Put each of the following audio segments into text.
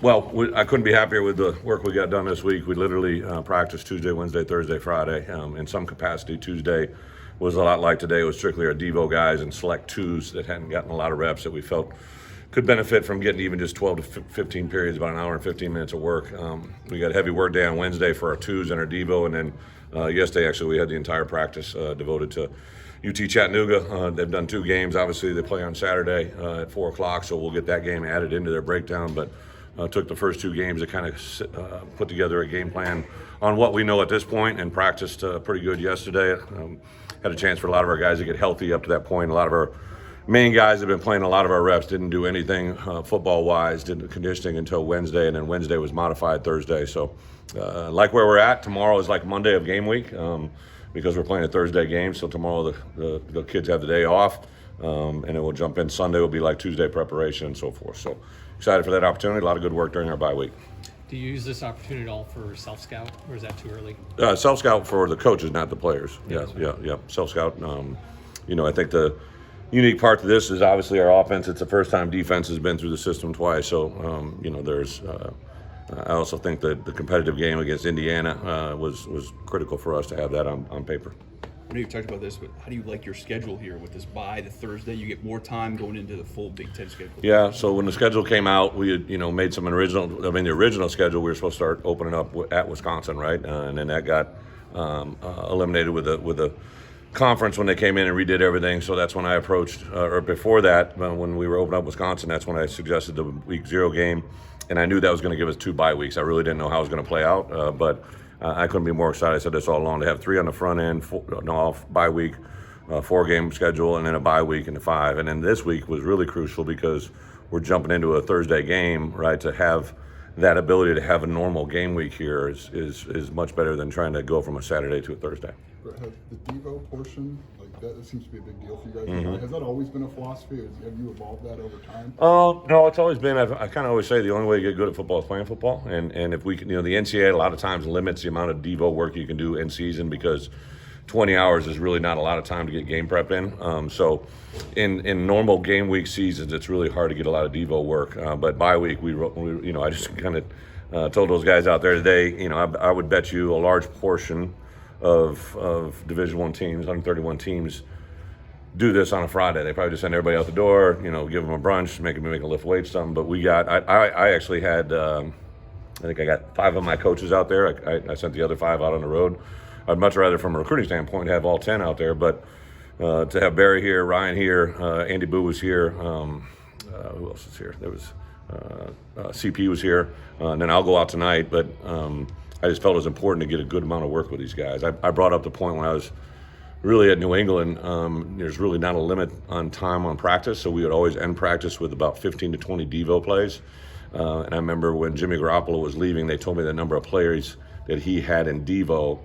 I couldn't be happier with the work we got done this week. We literally practiced Tuesday, Wednesday, Thursday, Friday. In some capacity, Tuesday was a lot like today. It was strictly our Devo guys and select twos that hadn't gotten a lot of reps that we felt could benefit from getting even just 12 to 15 periods, about an hour and 15 minutes of work. We got a heavy work day on Wednesday for our twos and our Devo, and then yesterday actually we had the entire practice devoted to UT Chattanooga. They've done 2 games. Obviously, they play on Saturday at 4 o'clock, so we'll get that game added into their breakdown. But took the first 2 games to kind of put together a game plan on what we know at this point, and practiced pretty good yesterday. Had a chance for a lot of our guys to get healthy up to that point. A lot of our main guys have been playing a lot of our reps, didn't do anything football-wise, didn't conditioning until Wednesday, and then Wednesday was modified Thursday. So like where we're at, tomorrow is like Monday of game week. Because we're playing a Thursday game, so tomorrow the kids have the day off, and then we'll jump in. Sunday will be like Tuesday preparation and so forth. So excited for that opportunity. A lot of good work during our bye week. Do you use this opportunity at all for Self-Scout, or is that too early? Self-Scout for the coaches, not the players. Yeah. Self-Scout. I think the unique part to this is obviously our offense. It's the first time defense has been through the system twice. So, there's I also think that the competitive game against Indiana was critical for us to have that on paper. I know you've talked about this, but how do you like your schedule here with this bye, the Thursday? You get more time going into the full Big Ten schedule. Yeah, so when the schedule came out, we had, made some the original schedule, we were supposed to start opening up at Wisconsin, right? And then that got eliminated with the conference when they came in and redid everything. So that's when I approached, or before that, when we were opening up Wisconsin, that's when I suggested the week 0 game. And I knew that was going to give us 2 bye weeks. I really didn't know how it was going to play out, but I couldn't be more excited. I said this all along, to have 3 on the front end, 4 off bye week, 4-game schedule, and then a bye week into 5. And then this week was really crucial because we're jumping into a Thursday game, right? To have that ability to have a normal game week here is much better than trying to go from a Saturday to a Thursday. But has the Devo portion, like that seems to be a big deal for you guys. Mm-hmm. Has that always been a philosophy? Have you evolved that over time? No, it's always been. I kind of always say the only way to get good at football is playing football. And if we can, the NCAA a lot of times limits the amount of Devo work you can do in season because 20 hours is really not a lot of time to get game prep in. So in normal game week seasons, it's really hard to get a lot of Devo work. But bye week, I just kind of told those guys out there today, I would bet you a large portion of Division I teams, 131 teams, do this on a Friday. They probably just send everybody out the door, give them a brunch, make them lift weights, something. But I actually had, I think I got 5 of my coaches out there. I sent the other 5 out on the road. I'd much rather, from a recruiting standpoint, have all 10 out there. But to have Barry here, Ryan here, Andy Boo was here. Who else was here? There was CP was here. And then I'll go out tonight. But I just felt it was important to get a good amount of work with these guys. I brought up the point when I was really at New England, there's really not a limit on time on practice, so we would always end practice with about 15 to 20 Devo plays. And I remember when Jimmy Garoppolo was leaving, they told me the number of players that he had in Devo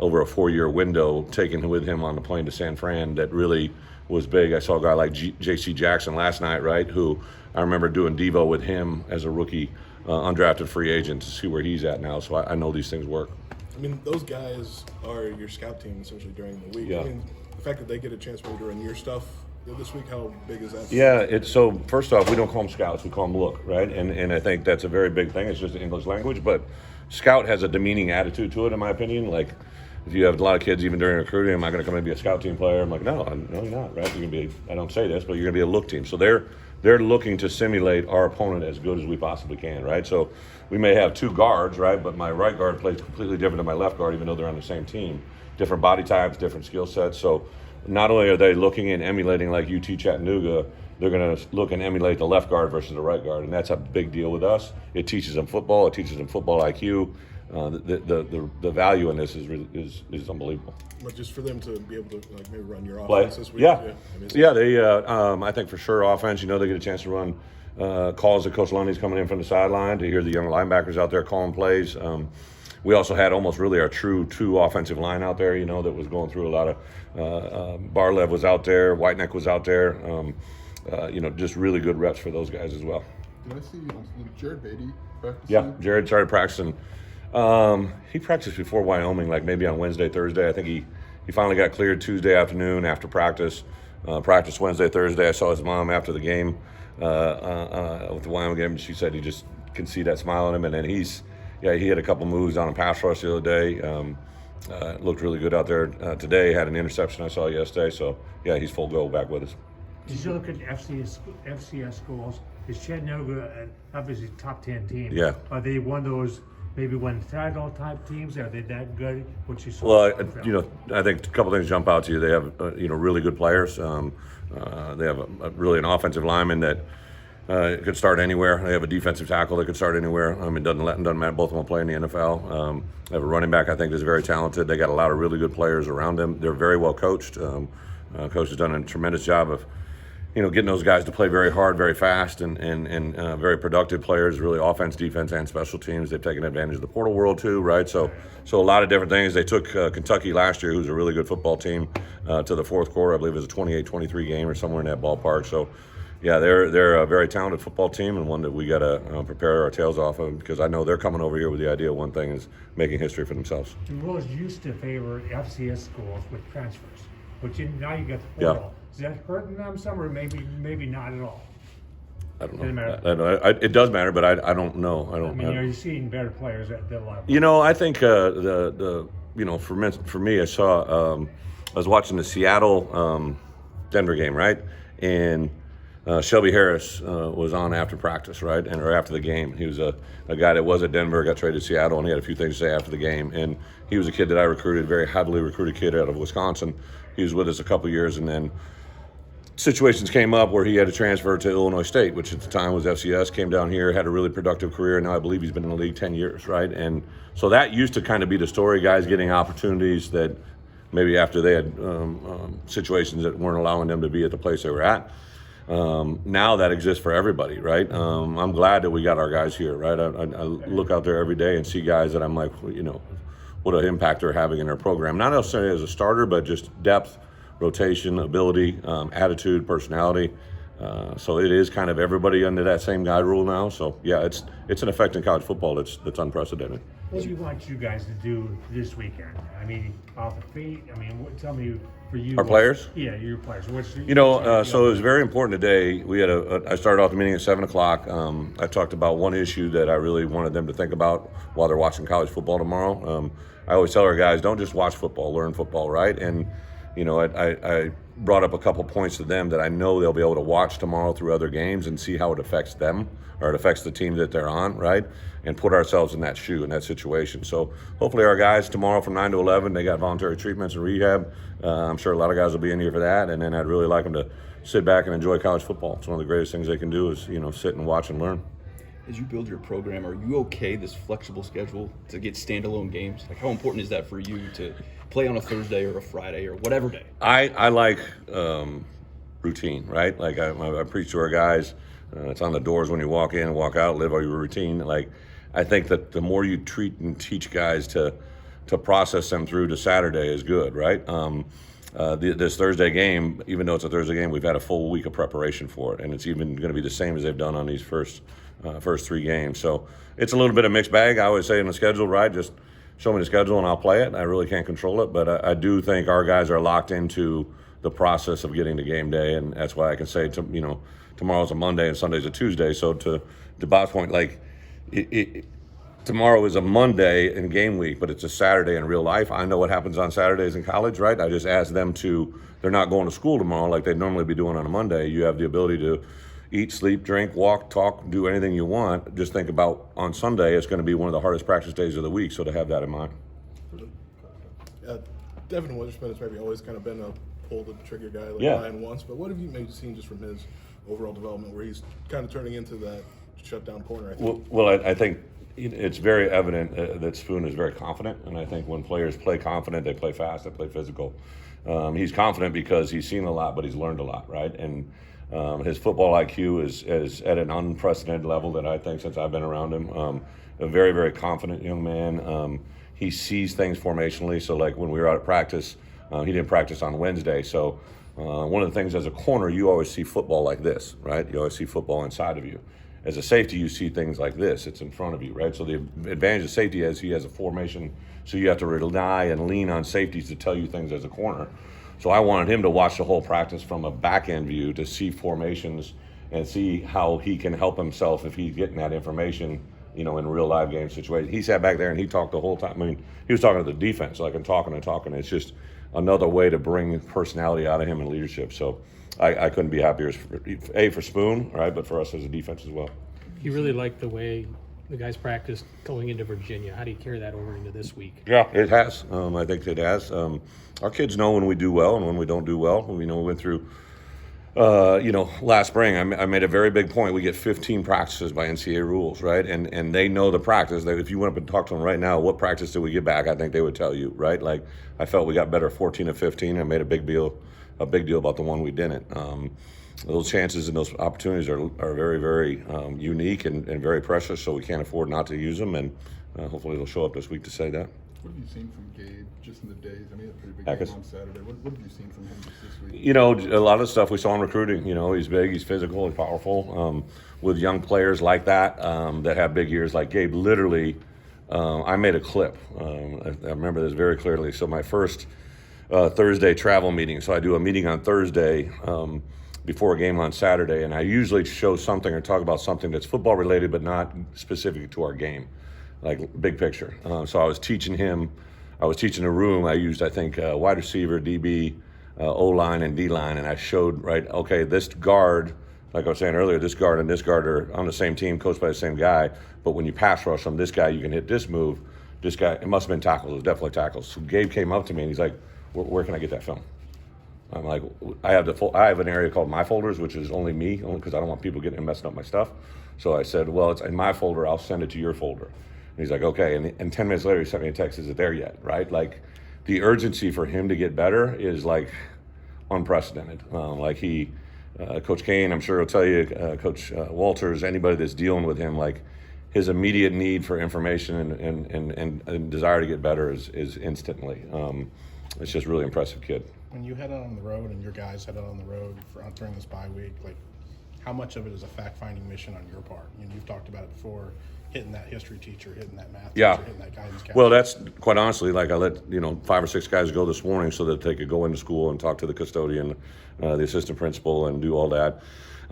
over a 4-year window taken with him on the plane to San Fran that really was big. I saw a guy like J.C. Jackson last night, right, who I remember doing Devo with him as a rookie, undrafted free agent, to see where he's at now. So I know these things work. I mean, those guys are your scout team essentially during the week. Yeah. I mean, the fact that they get a chance to run your stuff this week, how big is that? Yeah, so first off, we don't call them scouts, we call them look, right? And I think that's a very big thing. It's just the English language, but scout has a demeaning attitude to it, in my opinion. Like, if you have a lot of kids, even during recruiting, am I going to come in and be a scout team player? I'm like, no, you're not, right? You're going to be, I don't say this, but you're going to be a look team. So they're looking to simulate our opponent as good as we possibly can, right? So we may have 2 guards, right? But my right guard plays completely different than my left guard, even though they're on the same team. Different body types, different skill sets. So not only are they looking and emulating like UT Chattanooga, they're going to look and emulate the left guard versus the right guard. And that's a big deal with us. It teaches them football. It teaches them football IQ. The value in this is unbelievable. But just for them to be able to maybe run your Play. offense this week. Yeah. Yeah, They I think for sure offense, they get a chance to run calls that Coach Lundy's coming in from the sideline, to hear the young linebackers out there calling plays. We also had almost really our true 2 offensive line out there, that was going through a lot of Barlev was out there, Whiteneck was out there. Just really good reps for those guys as well. Did I see Jared Beatty practicing? Yeah, Jared started practicing. He practiced before Wyoming, like maybe on Wednesday, Thursday. I think he finally got cleared Tuesday afternoon after practice. Practiced Wednesday, Thursday. I saw his mom after the game with the Wyoming game. She said he just can see that smile on him. And then he had a couple moves on a pass rush the other day. Looked really good out there today. Had an interception I saw yesterday. So yeah, he's full go back with us. Did you look at FCS schools? Is Chattanooga obviously top 10 team? Yeah. Are they one of those maybe win title type teams? Are they that good? What you saw? Well, I think a couple things jump out to you. They have really good players. They have really an offensive lineman that could start anywhere. They have a defensive tackle that could start anywhere. It doesn't matter. Both of them play in the NFL. They have a running back I think is very talented. They got a lot of really good players around them. They're very well coached. Coach has done a tremendous job of getting those guys to play very hard, very fast, and very productive players, really offense, defense, and special teams. They've taken advantage of the portal world too, right? So a lot of different things. They took Kentucky last year, who's a really good football team, to the fourth quarter. I believe it was a 28-23 game or somewhere in that ballpark. So, yeah, they're a very talented football team and one that we got to prepare our tails off of, because I know they're coming over here with the idea of one thing is making history for themselves. The rules used to favor FCS schools with transfers, but now you got the portal. Yeah. Is that hurting them some, or maybe not at all? I don't know. Doesn't matter. I know. It does matter, but I don't know. Are you seeing better players at that level? I think for me, I saw I was watching the Seattle Denver game, right, and Shelby Harris was on after practice, right, or after the game. He was a guy that was at Denver, got traded to Seattle, and he had a few things to say after the game. And he was a kid that I recruited, very heavily recruited kid out of Wisconsin. He was with us a couple years, and then situations came up where he had to transfer to Illinois State, which at the time was FCS, came down here, had a really productive career, and now I believe he's been in the league 10 years, right? And so that used to kind of be the story, guys getting opportunities that maybe after they had situations that weren't allowing them to be at the place they were at. Now that exists for everybody, right? I'm glad that we got our guys here, right? I look out there every day and see guys that I'm like, what an impact they're having in their program. Not necessarily as a starter, but just depth, rotation, ability, attitude, personality. So it is kind of everybody under that same guide rule now. So yeah, it's an effect in college football that's unprecedented. What do you want you guys to do this weekend? I mean, off the feet. I mean, tell me for you. Our players? Yeah, your players. So it was very important today. We had I started off the meeting at 7:00. I talked about one issue that I really wanted them to think about while they're watching college football tomorrow. I always tell our guys, don't just watch football, learn football, right? And I brought up a couple points to them that I know they'll be able to watch tomorrow through other games and see how it affects them or it affects the team that they're on, right? And put ourselves in that shoe, in that situation. So hopefully our guys tomorrow from 9 to 11, they got voluntary treatments and rehab. I'm sure a lot of guys will be in here for that. And then I'd really like them to sit back and enjoy college football. It's one of the greatest things they can do is, sit and watch and learn. As you build your program, are you okay this flexible schedule to get standalone games? Like, how important is that for you to play on a Thursday or a Friday or whatever day? I like routine, right? Like I preach to our guys. It's on the doors when you walk in and walk out. Live your routine. Like I think that the more you treat and teach guys to process them through to Saturday is good, right? This Thursday game, even though it's a Thursday game, we've had a full week of preparation for it, and it's even going to be the same as they've done on these first 3 games. So it's a little bit of a mixed bag. I always say in the schedule, right? Just show me the schedule and I'll play it. I really can't control it, but I do think our guys are locked into the process of getting to game day, and that's why I can say tomorrow's a Monday and Sunday's a Tuesday. So to Bob's point, like tomorrow is a Monday in game week, but it's a Saturday in real life. I know what happens on Saturdays in college, right? I just ask them they're not going to school tomorrow like they'd normally be doing on a Monday. You have the ability to eat, sleep, drink, walk, talk, do anything you want. Just think about on Sunday, it's going to be one of the hardest practice days of the week, so to have that in mind. Devin Westerschmidt has maybe always kind of been a pull the trigger guy like Yeah. Ryan wants, but what have you maybe seen just from his overall development where he's kind of turning into that shutdown corner, I think? Well, I think it's very evident that Spoon is very confident, and I think when players play confident, they play fast, they play physical. He's confident because he's seen a lot, but he's learned a lot, right? And his football IQ is at an unprecedented level that I think since I've been around him. A very, very confident young man. He sees things formationally. So like when we were out at practice, he didn't practice on Wednesday. So one of the things as a corner, you always see football like this, right? You always see football inside of you. As a safety, you see things like this. It's in front of you, right? So the advantage of safety is he has a formation. So you have to rely and lean on safeties to tell you things as a corner. So I wanted him to watch the whole practice from a back end view to see formations and see how he can help himself if he's getting that information, in real live game situation. He sat back there and he talked the whole time. I mean, he was talking to the defense, like, and talking. It's just another way to bring personality out of him and leadership. So I couldn't be happier for Spoon, right, but for us as a defense as well. You really like the way the guys practiced going into Virginia. How do you carry that over into this week? Yeah, it has. I think it has. Our kids know when we do well and when we don't do well. We went through, last spring, I made a very big point. We get 15 practices by NCAA rules, right? And they know the practice. That if you went up and talked to them right now, what practice did we get back? I think they would tell you, right? Like, I felt we got better 14 of 15. I made a big deal about the one we didn't. Those chances and those opportunities are very, very unique and very precious, so we can't afford not to use them, and hopefully they'll show up this week to say that. What have you seen from Gabe just in the days? I mean, a pretty big Hackett. game on Saturday. What have you seen from him just this week? A lot of stuff we saw in recruiting. He's big, he's physical, he's powerful. With young players like that that have big ears, like Gabe, literally, I made a clip. I remember this very clearly. So my first Thursday travel meeting. So I do a meeting on Thursday before a game on Saturday, and I usually show something or talk about something that's football related but not specific to our game, like big picture. So I was teaching a room. I used, I think, wide receiver, DB, O-line, and D-line, and I showed, right, okay, this guard, like I was saying earlier, this guard and this guard are on the same team, coached by the same guy, but when you pass rush from this guy, you can hit this move. This guy, it must have been tackles. It was definitely tackles. So Gabe came up to me, and he's like, where can I get that film? I'm like, I have an area called My Folders, which is only me, only because I don't want people getting messing up my stuff. So I said, well, it's in my folder. I'll send it to your folder. And he's like, okay. And 10 minutes later, he sent me a text. Is it there yet? Right? Like, the urgency for him to get better is like unprecedented. Coach Kane, I'm sure he'll tell you, Coach Walters, anybody that's dealing with him, like, his immediate need for information and desire to get better is instantly. It's just a really impressive kid. When you head out on the road and your guys head out on the road during this bye week, like, how much of it is a fact-finding mission on your part? You've talked about it before, hitting that history teacher, hitting that math teacher, hitting that guidance counselor. Well, that's quite honestly, like, I let 5 or 6 guys go this morning so that they could go into school and talk to the custodian, the assistant principal, and do all that.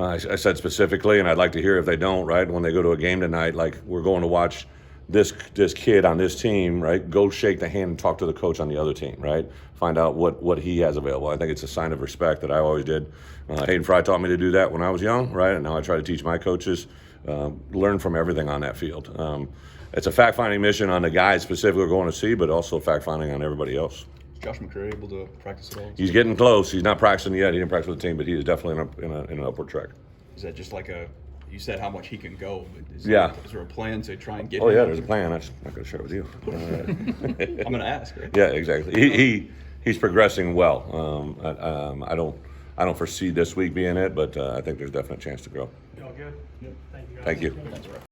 I said specifically, and I'd like to hear if they don't, right, when they go to a game tonight, like, we're going to watch this kid on this team, right, go shake the hand and talk to the coach on the other team, right, find out what he has available. I think it's a sign of respect that I always did. Hayden Fry taught me to do that when I was young, right, and now I try to teach my coaches, learn from everything on that field. It's a fact-finding mission on the guys specifically we're going to see, but also fact-finding on everybody else. Is Josh McCray able to practice at all? He's getting close. He's not practicing yet. He didn't practice with the team, but he is definitely in an upward track. Is that just like you said how much he can go, but is Yeah. there a plan to try and get Oh him? yeah, there's a plan. I'm just not going to share it with you. I'm going to ask, right? Yeah, exactly. He's progressing well. I don't foresee this week being it, but I think there's definitely a chance to grow. You all good? Yep. Thank you, guys. Thank you. That's right.